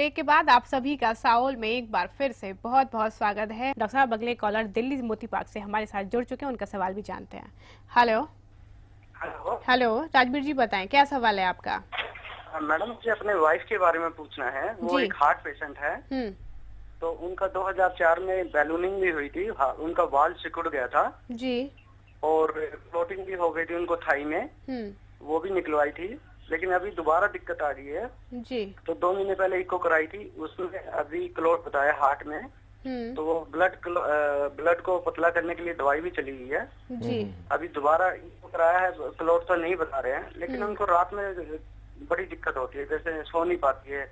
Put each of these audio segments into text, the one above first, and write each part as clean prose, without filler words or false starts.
Break के बाद आप सभी का साओल में एक बार फिर से बहुत बहुत स्वागत है। डॉक्टर साहब अगले कॉलर दिल्ली मोती पार्क से हमारे साथ जुड़ चुके हैं, उनका सवाल भी जानते हैं। हेलो हेलो राजवीर जी, बताएं क्या सवाल है आपका। मैडम मुझे अपने वाइफ के बारे में पूछना है। वो एक हार्ट पेशेंट है। तो उनका 2004 में बैलूनिंग भी हुई थी। उनका वाल सिकुड़ गया था जी, और क्लोटिंग भी हो गई थी उनको थाई में, वो भी निकलवाई थी। लेकिन अभी दोबारा दिक्कत आ रही है जी। तो 2 महीने पहले इको कराई थी, उसमें अभी क्लोट बताया हार्ट में। तो वो ब्लड को पतला करने के लिए दवाई भी चली गई है जी। अभी दोबारा इको कराया है, क्लोट तो नहीं बता रहे हैं, लेकिन उनको रात में बड़ी दिक्कत होती है, जैसे सो नहीं पाती है,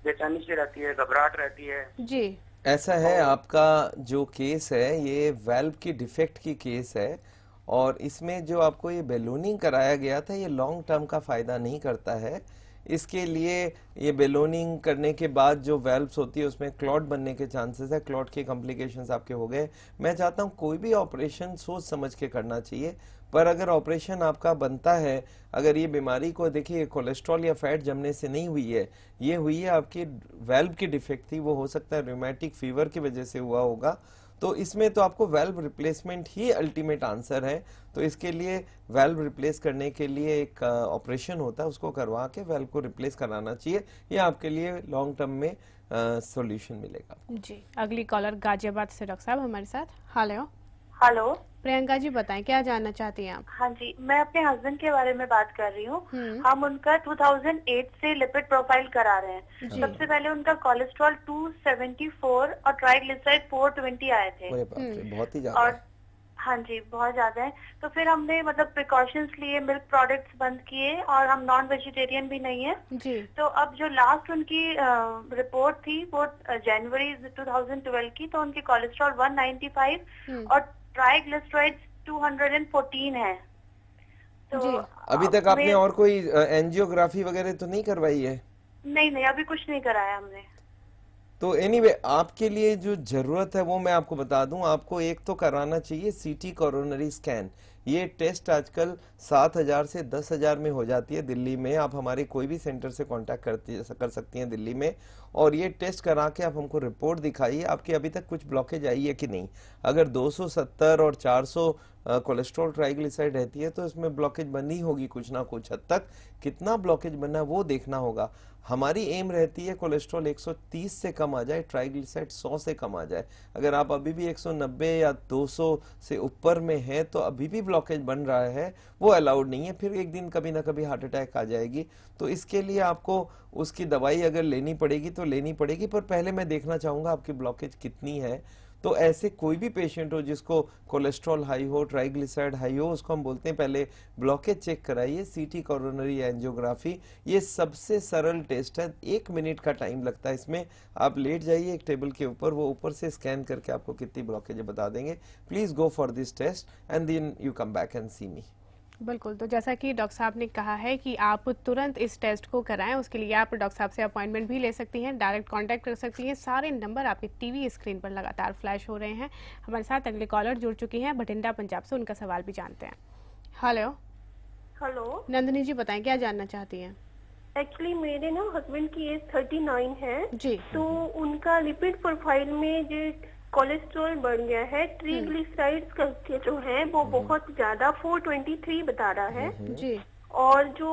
बेचैनी सी रहती है, घबराहट रहती है जी। ऐसा है, आपका जो केस है ये वाल्व की डिफेक्ट की केस है, और इसमें जो आपको ये बैलूनिंग कराया गया था ये लॉन्ग टर्म का फायदा नहीं करता है। इसके लिए ये बैलूनिंग करने के बाद जो वाल्व्स होती है उसमें क्लॉट बनने के चांसेस है, क्लॉट के कॉम्प्लिकेशंस आपके हो गए। मैं चाहता हूँ कोई भी ऑपरेशन सोच समझ के करना चाहिए, पर अगर ऑपरेशन आपका बनता है, अगर ये बीमारी को देखिए कोलेस्ट्रॉल या फैट जमने से नहीं हुई है, ये हुई है आपकी वाल्व की डिफेक्ट थी, वो हो सकता है रूमेटिक फीवर की वजह से हुआ होगा। तो इसमें तो आपको वाल्व रिप्लेसमेंट ही अल्टीमेट आंसर है। तो इसके लिए वाल्व रिप्लेस करने के लिए एक ऑपरेशन होता है, उसको करवा के वाल्व को रिप्लेस कराना चाहिए। ये आपके लिए लॉन्ग टर्म में सॉल्यूशन मिलेगा जी। अगली कॉलर गाजियाबाद से डॉक्टर साहब हमारे साथ। हेलो हेलो प्रियंका जी, बताएं क्या जानना चाहती हैं आप। हाँ जी, मैं अपने हस्बैंड के बारे में बात कर रही हूँ। हम उनका 2008 से लिपिड प्रोफाइल करा रहे हैं। सबसे पहले उनका कोलेस्ट्रॉल 274 और ट्राइग्लिसराइड 420 आए थे। बहुत ही ज्यादा। और हाँ जी, बहुत ज्यादा है। तो फिर हमने मतलब प्रिकॉशंस लिए, मिल्क प्रोडक्ट्स बंद किए, और हम नॉन वेजिटेरियन भी नहीं है जी। तो अब जो लास्ट उनकी रिपोर्ट थी वो जनवरी 2012 की, तो उनकी कोलेस्ट्रॉल 195 और ट्राइग्लिसराइड्स 214 है। तो अभी तक आपने और कोई एंजियोग्राफी वगैरह तो नहीं करवाई है? नहीं, अभी कुछ नहीं कराया हमने। तो एनीवे आपके लिए जो जरूरत है वो मैं आपको बता दूं, आपको एक तो कराना चाहिए सीटी कोरोनरी स्कैन। ये टेस्ट आजकल 7,000 से 10,000 में हो जाती है दिल्ली में। आप हमारे कोई भी सेंटर से कांटेक्ट कर सकती हैं दिल्ली में, और ये टेस्ट करा के आप हमको रिपोर्ट दिखाइए आपकी अभी तक कुछ ब्लॉकेज आई है कि नहीं। अगर 270 और 400 कोलेस्ट्रॉल ट्राइग्लिसराइड रहती है तो इसमें ब्लॉकेज बनी होगी कुछ ना कुछ हद तक। कितना ब्लॉकेज बना वो देखना होगा। हमारी एम रहती है कोलेस्ट्रॉल 130 से कम आ जाए, ट्राइग्लिसराइड 100 से कम आ जाए। अगर आप अभी भी 190 या 200 से ऊपर में है तो अभी भी ब्लॉकेज बन रहा है, वो अलाउड नहीं है। फिर एक दिन कभी ना कभी हार्ट अटैक आ जाएगी। तो इसके लिए आपको उसकी दवाई अगर लेनी पड़ेगी तो लेनी पड़ेगी, पर पहले मैं देखना चाहूंगा आपकी ब्लॉकेज कितनी है। तो ऐसे कोई भी पेशेंट हो जिसको कोलेस्ट्रॉल हाई हो, ट्राइग्लिसराइड हाई हो, उसको हम बोलते हैं पहले ब्लॉकेज चेक कराइए, सीटी कोरोनरी एंजियोग्राफी। ये सबसे सरल टेस्ट है, 1 मिनट का टाइम लगता है इसमें। आप लेट जाइए एक टेबल के ऊपर, वो ऊपर से स्कैन करके आपको कितनी ब्लॉकेज बता देंगे। Please go for this test and then you come back and see me. बिल्कुल, तो जैसा कि डॉक्टर साहब ने कहा है कि आप तुरंत इस टेस्ट को कराएं, उसके लिए आप डॉक्टर साहब से अपॉइंटमेंट भी ले सकती हैं, डायरेक्ट कांटेक्ट कर सकती हैं। सारे नंबर आपके टीवी स्क्रीन पर लगातार फ्लैश हो रहे हैं। हमारे साथ अगले कॉलर जुड़ चुकी हैं बठिंडा पंजाब से, उनका सवाल भी जानते हैं। हेलो नंदिनी जी, बताएं क्या जानना चाहती हैं। एक्चुअली मेरे ना हस्बैंड की एज 39 है जी। तो उनका लिपिड प्रोफाइल में जो कोलेस्ट्रॉल बढ़ गया है, ट्राइग्लिसराइड्स का जो है वो बहुत ज्यादा 423 बता रहा है जी। और जो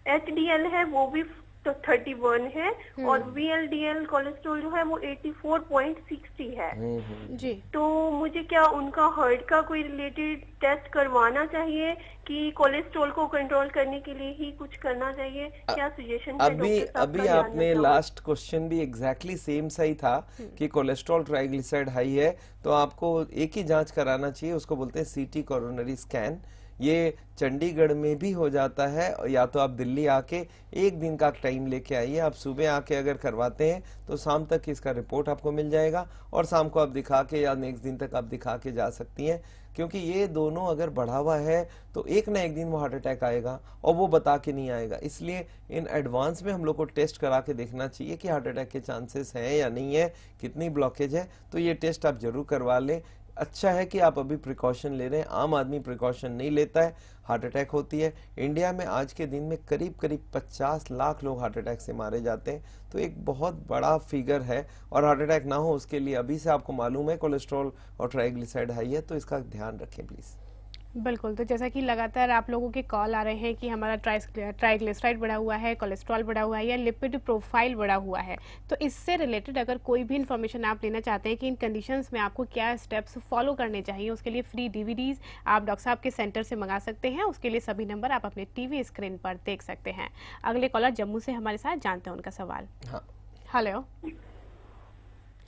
HDL है वो भी तो 31 है, और VLDL कोलेस्ट्रॉल जो है वो 84.60 है जी। तो मुझे क्या उनका हार्ट का कोई रिलेटेड टेस्ट करवाना चाहिए कि कोलेस्ट्रॉल को कंट्रोल करने के लिए ही कुछ करना चाहिए? क्या सजेशन? अभी आपने लास्ट क्वेश्चन भी एग्जैक्टली सेम सही था कि कोलेस्ट्रॉल ट्राइग्लिसराइड हाई है तो आपको एक ही जांच कराना चाहिए, उसको बोलते हैं सीटी कोरोनरी स्कैन। ये चंडीगढ़ में भी हो जाता है, या तो आप दिल्ली आके 1 दिन का टाइम लेके आइए। आप सुबह आके अगर करवाते हैं तो शाम तक इसका रिपोर्ट आपको मिल जाएगा, और शाम को आप दिखा के या नेक्स्ट दिन तक आप दिखा के जा सकती हैं। क्योंकि ये दोनों अगर बढ़ा हुआ है तो एक ना एक दिन वो हार्ट अटैक आएगा, और वो बता के नहीं आएगा। इसलिए इन एडवांस में हम लोग को टेस्ट करा के देखना चाहिए कि हार्ट अटैक के चांसेस हैं या नहीं है, कितनी ब्लॉकेज है। तो ये टेस्ट आप जरूर करवा लें। अच्छा है कि आप अभी प्रिकॉशन ले रहे हैं। आम आदमी प्रिकॉशन नहीं लेता है, हार्ट अटैक होती है। इंडिया में आज के दिन में करीब करीब 50 लाख लोग हार्ट अटैक से मारे जाते हैं, तो एक बहुत बड़ा फिगर है। और हार्ट अटैक ना हो उसके लिए अभी से आपको मालूम है कोलेस्ट्रॉल और ट्राइग्लिसराइड हाई है, तो इसका ध्यान रखें प्लीज़। बिल्कुल, तो जैसा कि लगातार आप लोगों के कॉल आ रहे हैं कि हमारा ट्राइग्लिसराइड बढ़ा हुआ है, कोलेस्ट्रॉल बढ़ा हुआ है या लिपिड प्रोफाइल बढ़ा हुआ है, तो इससे रिलेटेड अगर कोई भी इन्फॉर्मेशन आप लेना चाहते हैं कि इन कंडीशंस में आपको क्या स्टेप्स फॉलो करने चाहिए, उसके लिए फ्री डीवीडीज आप डॉक्टर साहब के सेंटर से मंगा सकते हैं। उसके लिए सभी नंबर आप अपने टीवी स्क्रीन पर देख सकते हैं। अगले कॉलर जम्मू से हमारे साथ, जानते हैं उनका सवाल। हेलो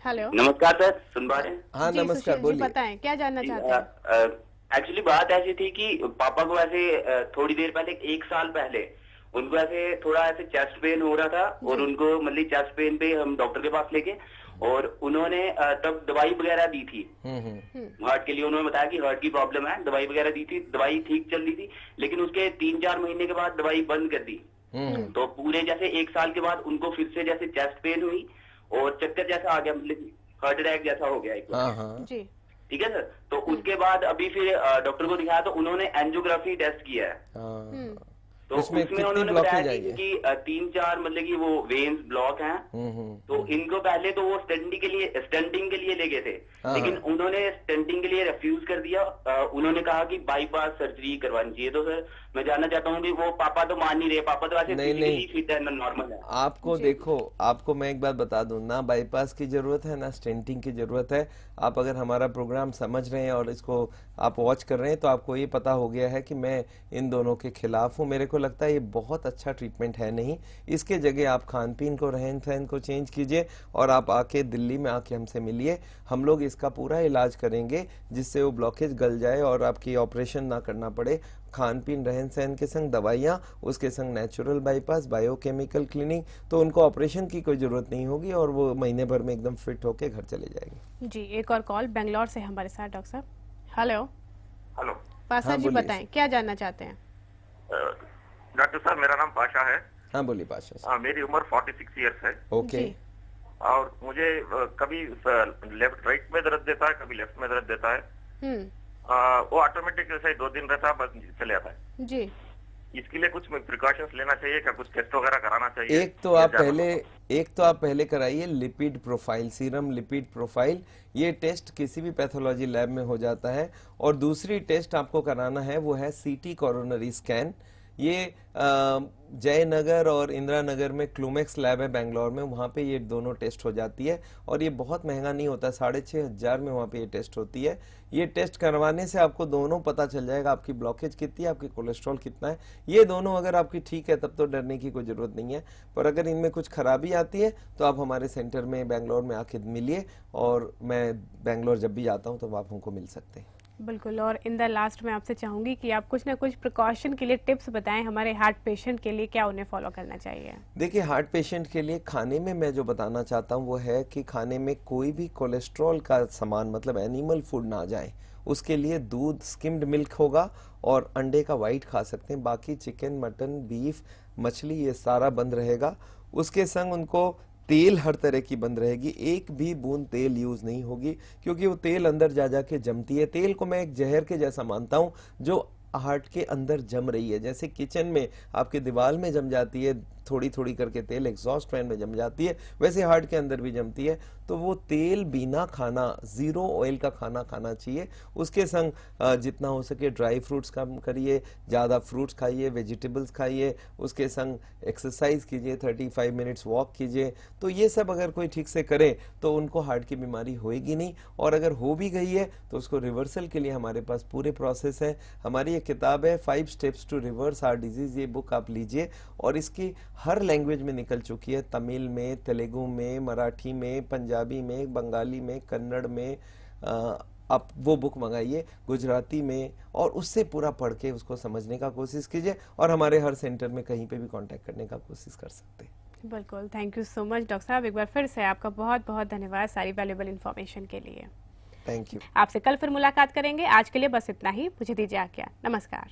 हेलो, नमस्कार सर, सुन पा रहे हैं? हाँ नमस्कार, बोलिए, बताएं क्या जानना चाहते हैं। एक्चुअली बात ऐसी थी कि पापा को ऐसे थोड़ी देर पहले, 1 साल पहले, उनको ऐसे थोड़ा ऐसे चेस्ट पेन हो रहा था और उनको मतलब चेस्ट पेन पे हम डॉक्टर के पास लेके, और उन्होंने तब दवाई वगैरह दी थी हार्ट के लिए। उन्होंने बताया कि हार्ट की प्रॉब्लम है, दवाई वगैरह दी थी, दवाई ठीक चल रही थी, लेकिन उसके 3-4 महीने के बाद दवाई बंद कर दी। तो पूरे जैसे 1 साल के बाद उनको फिर से जैसे चेस्ट पेन हुई और चक्कर जैसा आ गया, मतलब हार्ट अटैक जैसा हो गया एक बार। ठीक है सर, तो उसके बाद अभी फिर डॉक्टर को दिखाया तो उन्होंने एंजियोग्राफी टेस्ट किया है। तो उसमें उन्होंने बताया कि 3-4 मतलब कि वो वेन्स ब्लॉक हैं। तो इनको पहले तो वो स्टेंटिंग के लिए ले गए थे, लेकिन उन्होंने स्टेंटिंग के लिए रिफ्यूज कर दिया। उन्होंने कहा कि बाईपास सर्जरी करवानी चाहिए। तो सर मैं जानना चाहता हूँ कि वो पापा तो मान नहीं रहे, पापा तो ऐसे फिजिकली फिट है, नॉर्मल है। आपको देखो, आपको मैं एक बात बता दूं, ना बाईपास की जरूरत है ना स्टेंटिंग की जरूरत है। आप अगर हमारा प्रोग्राम समझ रहे हैं और इसको आप वॉच कर रहे हैं तो आपको ये पता हो गया है कि मैं इन दोनों के खिलाफ हूँ। मेरे को लगता है ये बहुत अच्छा ट्रीटमेंट है नहीं। इसके जगह आप खान पीन को, रहन सहन को चेंज कीजिए और आप आके दिल्ली में आके हमसे मिलिए। हम लोग इसका पूरा इलाज करेंगे जिससे वो ब्लॉकेज गल जाए और आपकी ऑपरेशन ना करना पड़े। खान पीन, रहन सहन के संग दवाइयाँ, उसके संग नेचुरल बाईपास, बायोकेमिकल क्लीनिंग, तो उनको ऑपरेशन की कोई जरूरत नहीं होगी और वो महीने भर में एकदम फिट होके घर चले जाएंगे। जी, एक और कॉल बेंगलोर से हमारे साथ डॉक्टर साहब। हेलो हेलो पाशा जी, बताएं क्या जानना चाहते हैं। डॉक्टर साहब, मेरा नाम पाशा है। हाँ बोलिए पाशा। मेरी उम्र 46 ईयर्स है। ओके। और मुझे कभी लेफ्ट राइट में दर्द देता है, कभी लेफ्ट में दर्द देता है। वो ऑटोमेटिक जैसे 2 दिन रहता है, बस चले जाता है जी। इसके लिए कुछ प्रिकॉशंस लेना चाहिए क्या, कुछ टेस्ट वगैरह कराना चाहिए? एक तो आप पहले कराइए lipid profile, serum lipid profile. ये टेस्ट किसी भी पैथोलॉजी लैब में हो जाता है। और दूसरी टेस्ट आपको कराना है वो है सीटी कोरोनरी स्कैन। ये जयनगर और इंदिरा नगर में क्लूमेक्स लैब है बेंगलोर में, वहाँ पे ये दोनों टेस्ट हो जाती है और ये बहुत महंगा नहीं होता, 6,500 में वहाँ पे ये टेस्ट होती है। ये टेस्ट करवाने से आपको दोनों पता चल जाएगा, आपकी ब्लॉकेज कितनी है, आपकी कोलेस्ट्रॉल कितना है। ये दोनों अगर आपकी ठीक है तब तो डरने की कोई ज़रूरत नहीं है, पर अगर इनमें कुछ खराबी आती है तो आप हमारे सेंटर में बेंगलोर में आके मिलिए और मैं बेंगलोर जब भी आता हूँ तो आप हमको मिल सकते हैं। बिल्कुल। और इन द लास्ट में आपसे चाहूंगी कि आप कुछ ना कुछ प्रिकॉशन के लिए टिप्स बताएं हमारे हार्ट पेशेंट के लिए, क्या उन्हें फॉलो करना चाहिए। देखिए, हार्ट पेशेंट के लिए खाने में मैं जो बताना चाहता हूँ वो है कि खाने में कोई भी कोलेस्ट्रॉल का सामान, मतलब एनिमल फूड ना जाए। उसके लिए दूध, स्किम्ड मिल्क होगा और अंडे का वाइट खा सकते हैं। बाकी चिकन, मटन, बीफ, मछली ये सारा बंद रहेगा। उसके संग उनको तेल हर तरह की बंद रहेगी, एक भी बूंद तेल यूज नहीं होगी क्योंकि वो तेल अंदर जा जाके जमती है। तेल को मैं एक जहर के जैसा मानता हूँ जो हार्ट के अंदर जम रही है। जैसे किचन में आपके दीवार में जम जाती है थोड़ी थोड़ी करके तेल, एग्जॉस्ट फैन में जम जाती है, वैसे हार्ट के अंदर भी जमती है। तो वो तेल बिना खाना, जीरो ऑयल का खाना खाना चाहिए। उसके संग जितना हो सके ड्राई फ्रूट्स कम करिए, ज़्यादा फ्रूट्स खाइए, वेजिटेबल्स खाइए। उसके संग एक्सरसाइज कीजिए, 35 मिनट्स वॉक कीजिए। तो ये सब अगर कोई ठीक से करे तो उनको हार्ट की बीमारी होएगी नहीं, और अगर हो भी गई है तो उसको रिवर्सल के लिए हमारे पास पूरे प्रोसेस है। हमारी एक किताब है 5 steps to reverse heart disease, ये बुक आप लीजिए और इसकी हर लैंग्वेज में निकल चुकी है, तमिल में, तेलुगु में, मराठी में, पंजाबी में, बंगाली में, कन्नड़ में। आप वो बुक मंगाइए गुजराती में और उससे पूरा पढ़ के उसको समझने का कोशिश कीजिए और हमारे हर सेंटर में कहीं पे भी कांटेक्ट करने का कोशिश कर सकते हैं। बिल्कुल, thank you so much doctor साहब। एक बार फिर से आपका बहुत बहुत धन्यवाद सारी वैल्यूएबल इन्फॉर्मेशन के लिए। Thank you. आपसे कल फिर मुलाकात करेंगे। आज के लिए बस इतना ही, मुझे दीजिए आज्ञा। नमस्कार।